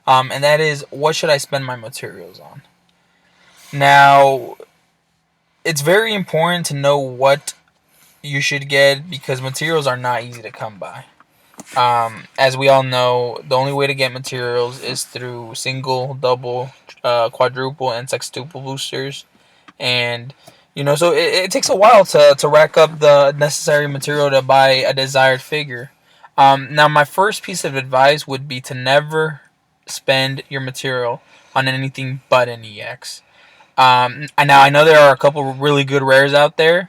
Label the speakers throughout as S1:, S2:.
S1: and that is, what should I spend my materials on? Now, it's very important to know what you should get because materials are not easy to come by. As we all know, the only way to get materials is through single, double, quadruple, and sextuple boosters. And, so it takes a while to rack up the necessary material to buy a desired figure. Now, my first piece of advice would be to never spend your material on anything but an EX. Now I know there are a couple really good rares out there,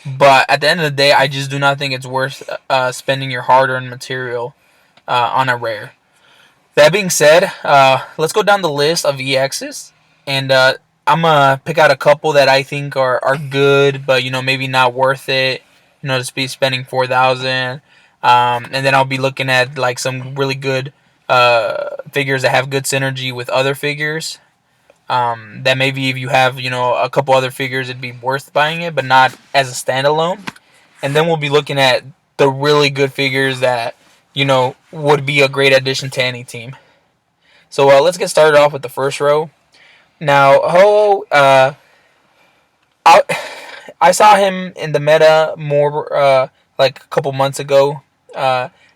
S1: but at the end of the day, I just do not think it's worth spending your hard-earned material on a rare. That being said, let's go down the list of EXs, and I'm gonna pick out a couple that I think are good, but maybe not worth it. To be spending 4,000, and then I'll be looking at like some really good figures that have good synergy with other figures. That maybe if you have a couple other figures, it'd be worth buying it, but not as a standalone. And then we'll be looking at the really good figures that would be a great addition to any team. So let's get started off with the first row. Now, Ho, I saw him in the meta more like a couple months ago.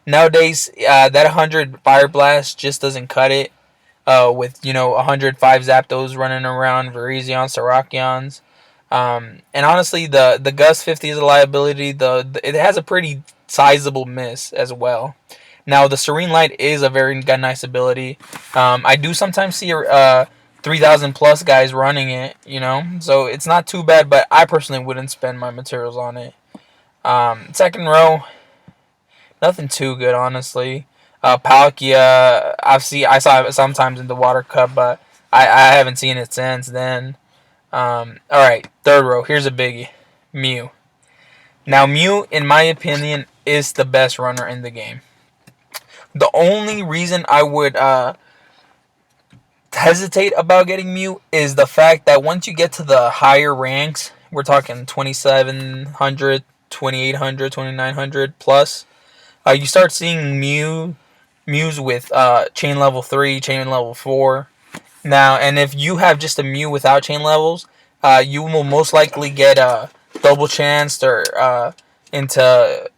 S1: Nowadays, that 100 Fire Blast just doesn't cut it. With 105 Zapdos running around, Virizions, Sarakions. And honestly, the Gus 50 is a liability. It has a pretty sizable miss as well. Now, the Serene Light is a very nice ability. I do sometimes see 3,000 plus guys running it, so it's not too bad, but I personally wouldn't spend my materials on it. Second row, nothing too good, honestly. Palkia, I saw it sometimes in the Water Cup, but I haven't seen it since then. All right, third row. Here's a biggie, Mew. Now, Mew, in my opinion, is the best runner in the game. The only reason I would hesitate about getting Mew is the fact that once you get to the higher ranks, we're talking 2,700, 2,800, 2,900 plus, you start seeing Mews with chain level 3, chain level 4. Now, and if you have just a Mew without chain levels, you will most likely get double chanced or into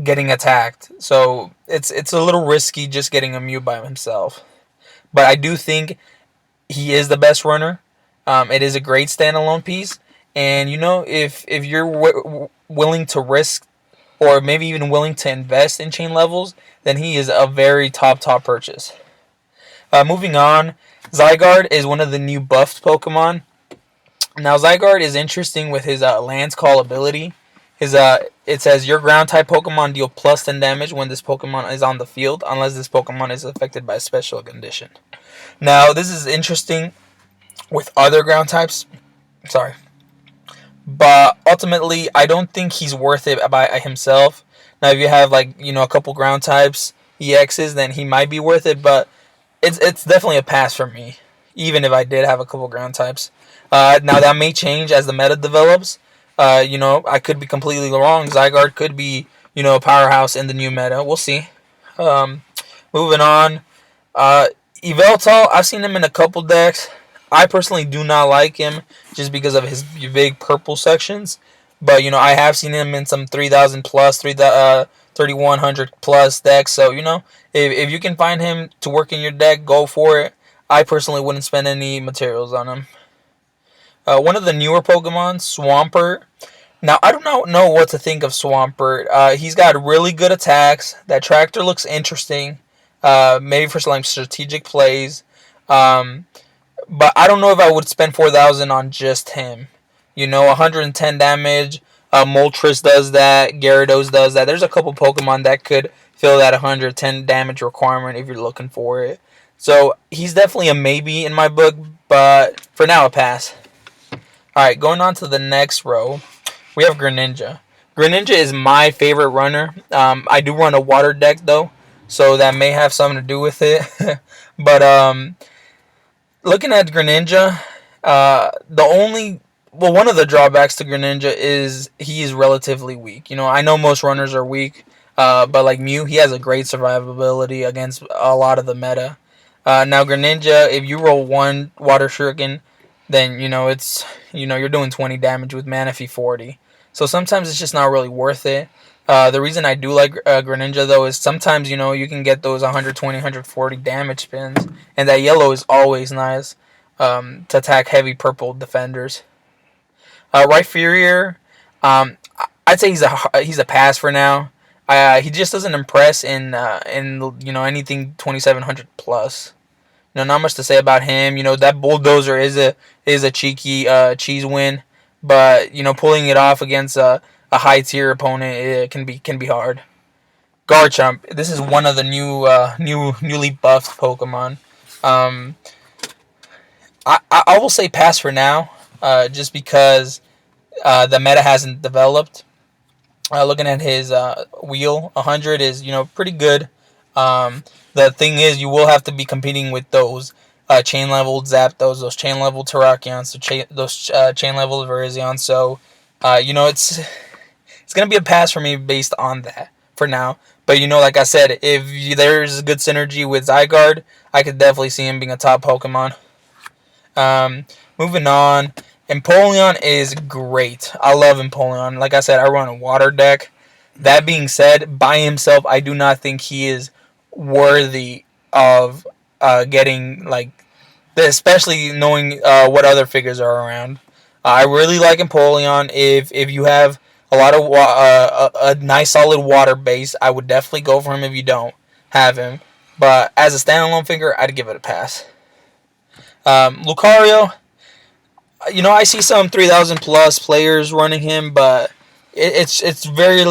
S1: getting attacked. So it's a little risky just getting a Mew by himself. But I do think he is the best runner. It is a great standalone piece. And, if you're willing to risk or maybe even willing to invest in chain levels, then he is a very top purchase. Moving on, Zygarde is one of the new buffed Pokemon. Now, Zygarde is interesting with his Lance Call ability. It says your ground type Pokemon deal plus 10 damage when this Pokemon is on the field, unless this Pokemon is affected by a special condition. Now, this is interesting with other ground types. Sorry. But ultimately, I don't think he's worth it by himself. Now, if you have a couple ground types EXs, then he might be worth it. But it's definitely a pass for me, even if I did have a couple ground types. Now that may change as the meta develops. I could be completely wrong. Zygarde could be a powerhouse in the new meta. We'll see. Moving on, Yveltal. I've seen him in a couple decks. I personally do not like him just because of his big purple sections. But, I have seen him in some 3,000 plus, 3,100 plus decks. So, if you can find him to work in your deck, go for it. I personally wouldn't spend any materials on him. One of the newer Pokemon, Swampert. Now, I don't know what to think of Swampert. He's got really good attacks. That tractor looks interesting. Maybe for some strategic plays. But I don't know if I would spend 4,000 on just him. 110 damage. Moltres does that. Gyarados does that. There's a couple Pokemon that could fill that 110 damage requirement if you're looking for it. So he's definitely a maybe in my book, but for now a pass. Alright, going on to the next row, we have Greninja. Greninja is my favorite runner. I do run a water deck though, so that may have something to do with it. But looking at Greninja, one of the drawbacks to Greninja is he is relatively weak. I know most runners are weak, but like Mew, he has a great survivability against a lot of the meta. Now Greninja, if you roll one Water Shuriken, then it's you're doing 20 damage with Manaphy 40. So sometimes it's just not really worth it. The reason I do like Greninja though is sometimes you can get those 120, 140 damage spins, and that yellow is always nice to attack heavy purple defenders. Right Furier, I'd say he's a pass for now. He just doesn't impress in anything 2700 plus. Not much to say about him. That bulldozer is a cheeky cheese win, but pulling it off against a high tier opponent, it can be hard. Garchomp. This is one of the newly buffed Pokemon. Um, I will say pass for now, just because the meta hasn't developed. Looking at his wheel, 100 is pretty good. The thing is, you will have to be competing with those chain level Zapdos, those chain level Terrakions, those chain level Virizions. So, it's gonna be a pass for me based on that for now. But like I said, if there's good synergy with Zygarde, I could definitely see him being a top Pokemon. Moving on, Empoleon is great. I love Empoleon. Like I said, I run a water deck. That being said, by himself, I do not think he is worthy of getting especially knowing what other figures are around. I really like Empoleon. If you have a lot of a nice solid water base, I would definitely go for him. If you don't have him, but as a standalone figure, I'd give it a pass. Lucario, I see some 3,000 plus players running him, but it's very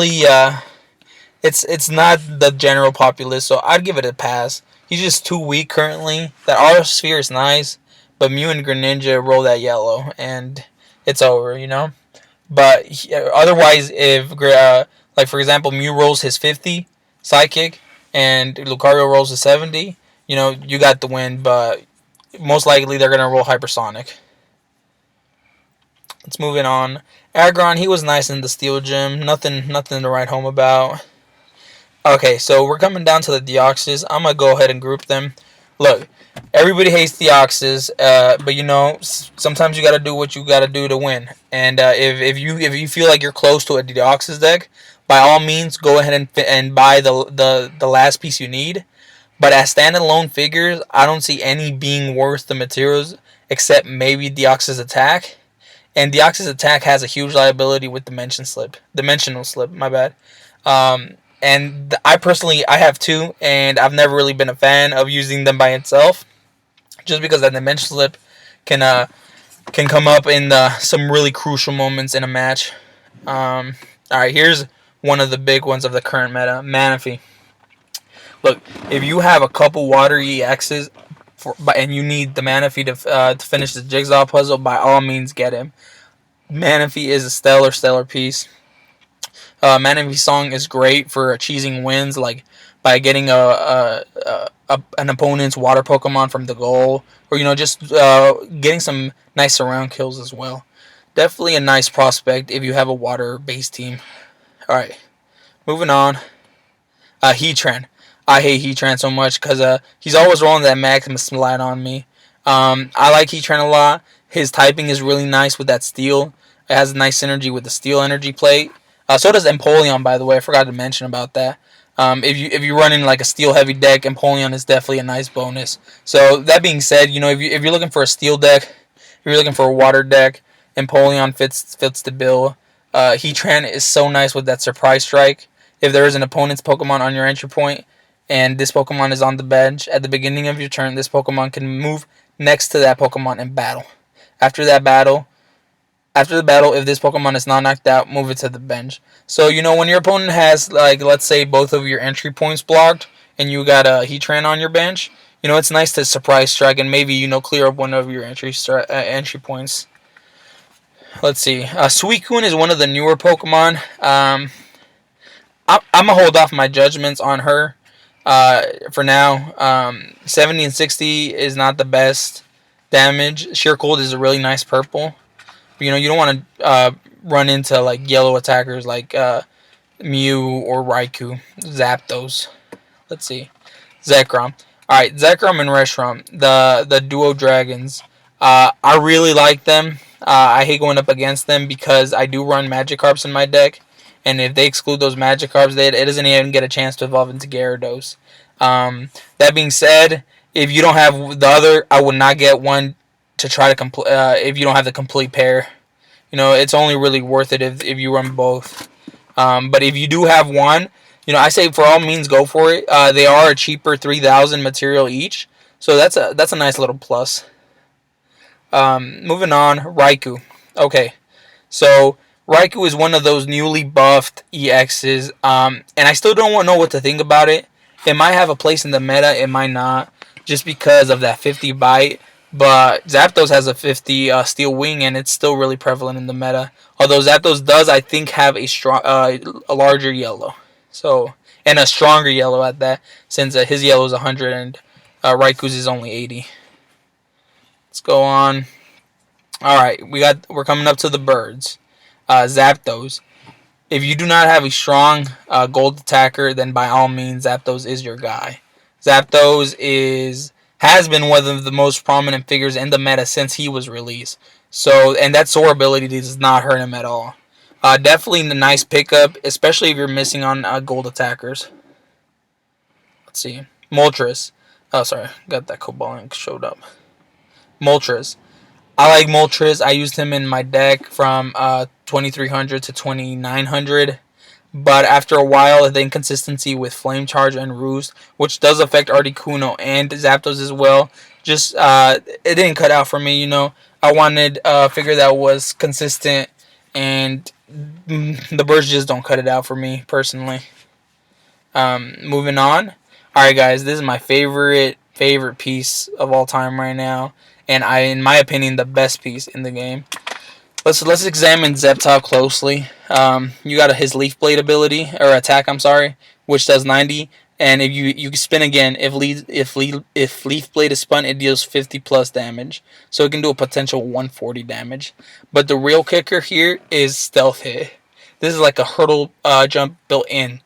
S1: it's not the general populace, so I'd give it a pass. He's just too weak currently. That Aura Sphere is nice, but Mew and Greninja roll that yellow, and it's over. But otherwise, if for example, Mew rolls his 50 Psychic, and Lucario rolls his 70, you got the win. But most likely they're gonna roll Hypersonic. Let's move it on. Aggron, he was nice in the Steel Gym. Nothing to write home about. Okay, so we're coming down to the Deoxys. I'm going to go ahead and group them. Look, everybody hates Deoxys, but sometimes you got to do what you got to do to win. And if you feel like you're close to a Deoxys deck, by all means, go ahead and buy the last piece you need. But as standalone figures, I don't see any being worth the materials except maybe Deoxys Attack. And Deoxys Attack has a huge liability with Dimensional Slip, my bad. And I have two, and I've never really been a fan of using them by itself, just because that Dimensional Slip can come up in some really crucial moments in a match. Alright, here's one of the big ones of the current meta, Manaphy. Look, if you have a couple Water EXs, and you need the Manaphy to finish the Jigsaw puzzle, by all means get him. Manaphy is a stellar piece. Manaphy Song is great for cheesing wins, like by getting an opponent's water Pokemon from the goal, or just getting some nice surround kills as well. Definitely a nice prospect if you have a water-based team. All right, moving on. Heatran. I hate Heatran so much because he's always rolling that Maximus Slide on me. I like Heatran a lot. His typing is really nice with that Steel. It has a nice synergy with the Steel Energy Plate. So does Empoleon, by the way. I forgot to mention about that. If you run in like a Steel heavy deck, Empoleon is definitely a nice bonus. So that being said, if you're looking for a Steel deck, if you're looking for a water deck, Empoleon fits the bill. Heatran is so nice with that Surprise Strike. If there is an opponent's Pokemon on your entry point, and this Pokemon is on the bench, at the beginning of your turn, this Pokemon can move next to that Pokemon and battle. After the battle, if this Pokemon is not knocked out, move it to the bench. So, when your opponent has, let's say, both of your entry points blocked, and you got a Heatran on your bench, it's nice to Surprise Strike and maybe, clear up one of your entry points. Let's see. Suicune is one of the newer Pokemon. I'm going to hold off my judgments on her for now. 70 and 60 is not the best damage. Sheer Cold is a really nice purple. But, you don't want to run into yellow attackers like Mew or Raikou. Zap those. Let's see. Zekrom. All right, Zekrom and Reshiram, the duo dragons. I really like them. I hate going up against them because I do run Magikarps in my deck, and if they exclude those Magikarps, it doesn't even get a chance to evolve into Gyarados. That being said, if you don't have the other, I would not get one to try to complete. If you don't have the complete pair, it's only really worth it if you run both. But if you do have one, I say for all means go for it. They are a cheaper 3,000 material each, so that's a nice little plus. Moving on, Raikou. Okay, so Raikou is one of those newly buffed EXs, and I still don't know what to think about it. It might have a place in the meta, it might not, just because of that 50 bite. But Zapdos has a 50 Steel Wing, and it's still really prevalent in the meta. Although Zapdos does, I think, have a larger yellow, so and a stronger yellow at that, since his yellow is 100 and Raikou's is only 80. Let's go on. All right, we're coming up to the birds. Zapdos. If you do not have a strong gold attacker, then by all means, Zapdos is your guy. Zapdos has been one of the most prominent figures in the meta since he was released. So, and that soar ability does not hurt him at all. Definitely a nice pickup, especially if you're missing on gold attackers. Let's see. Moltres. Oh, sorry. Got that Cobalt showed up. Moltres. I like Moltres. I used him in my deck from 2300 to 2900. But after a while, the inconsistency with Flame Charge and Roost, which does affect Articuno and Zapdos as well, just it didn't cut out for me. I wanted a figure that was consistent, and the birds just don't cut it out for me personally. Moving on. All right, guys, this is my favorite piece of all time right now, and in my opinion, the best piece in the game. Let's examine Zeptile closely. You got his Leaf Blade ability or attack, I'm sorry, which does 90. And if you spin again, if Leaf Blade is spun, it deals 50 plus damage, so it can do a potential 140 damage. But the real kicker here is Stealth Hit. This is like a hurdle jump built in,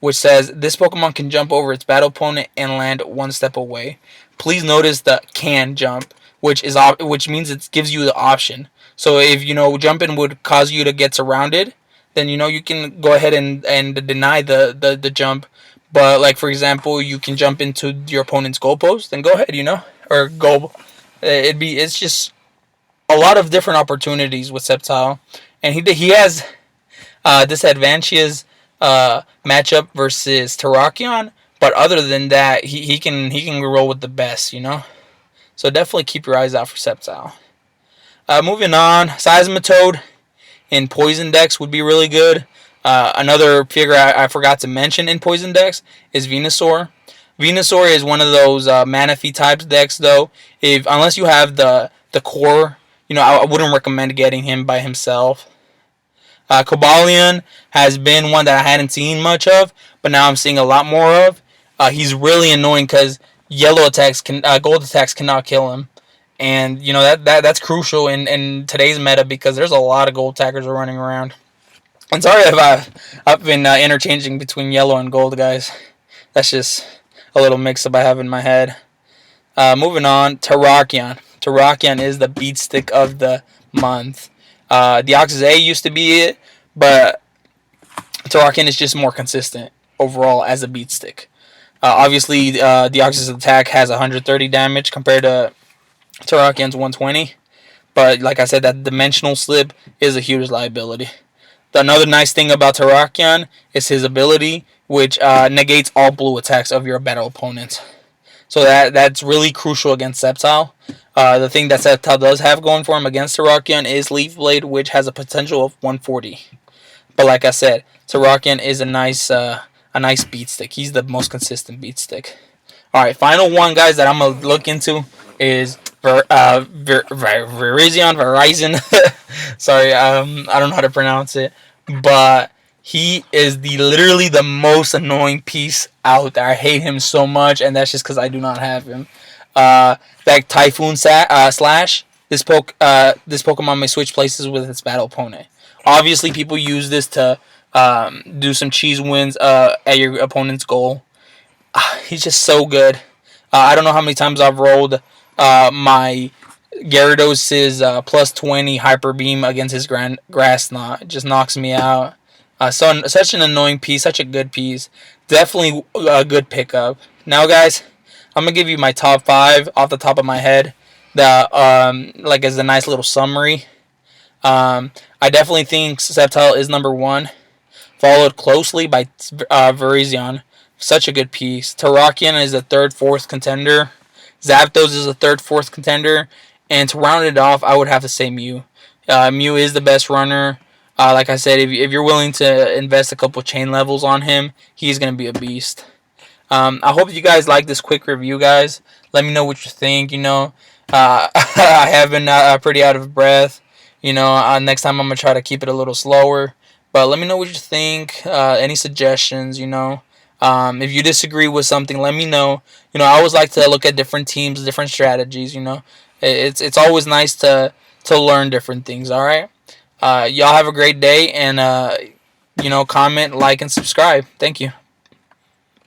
S1: which says this Pokemon can jump over its battle opponent and land one step away. Please notice the can jump, which means it gives you the option. So if jumping would cause you to get surrounded, then you can go ahead and deny the jump. But like for example, you can jump into your opponent's goalpost, then go ahead, or goal. It's just a lot of different opportunities with Sceptile, and he has disadvantages matchup versus Terrakion. But other than that, he can roll with the best, So definitely keep your eyes out for Sceptile. Moving on, Seismitoad in Poison decks would be really good. Another figure I forgot to mention in Poison decks is Venusaur. Venusaur is one of those Manaphy types decks, though. Unless you have the core, I wouldn't recommend getting him by himself. Cobalion has been one that I hadn't seen much of, but now I'm seeing a lot more of. He's really annoying because gold attacks cannot kill him. And that's crucial in today's meta because there's a lot of gold attackers running around. I'm sorry if I've been interchanging between yellow and gold, guys. That's just a little mix-up I have in my head. Moving on, Terrakion. Terrakion is the beat stick of the month. Deoxys A used to be it, but Terrakion is just more consistent overall as a beat stick. Obviously, Deoxys attack has 130 damage compared to Terrakion's 120, but like I said, that dimensional slip is a huge liability. Another nice thing about Terrakion is his ability, which negates all blue attacks of your battle opponents. So that's really crucial against Sceptile. The thing that Sceptile does have going for him against Terrakion is Leaf Blade, which has a potential of 140. But like I said, Terrakion is a nice beat stick. He's the most consistent beat stick. All right, final one, guys, that I'm gonna look into is Verizon. Sorry, I don't know how to pronounce it, but he is literally the most annoying piece out there. I hate him so much, and that's just because I do not have him. That Typhoon Slash. This Pokemon may switch places with its battle opponent. Obviously, people use this to do some cheese wins at your opponent's goal. He's just so good. I don't know how many times I've rolled my Gyarados' plus 20 Hyper Beam against his Grass Knot. It just knocks me out. So such an annoying piece, such a good piece. Definitely a good pickup. Now, guys, I'm gonna give you my top 5 off the top of my head. That like as a nice little summary. I definitely think Sceptile is number 1, followed closely by Virizion. Such a good piece. Terrakion is a third, fourth contender. Zapdos is a third, fourth contender. And to round it off, I would have to say Mew. Mew is the best runner. Like I said, if you're willing to invest a couple chain levels on him, he's going to be a beast. I hope you guys like this quick review, guys. Let me know what you think. I have been pretty out of breath. Next time I'm going to try to keep it a little slower. But let me know what you think. Any suggestions, if you disagree with something, let me know. I always like to look at different teams, different strategies. It's always nice to learn different things. All right. Y'all have a great day, and comment, like, and subscribe. Thank you.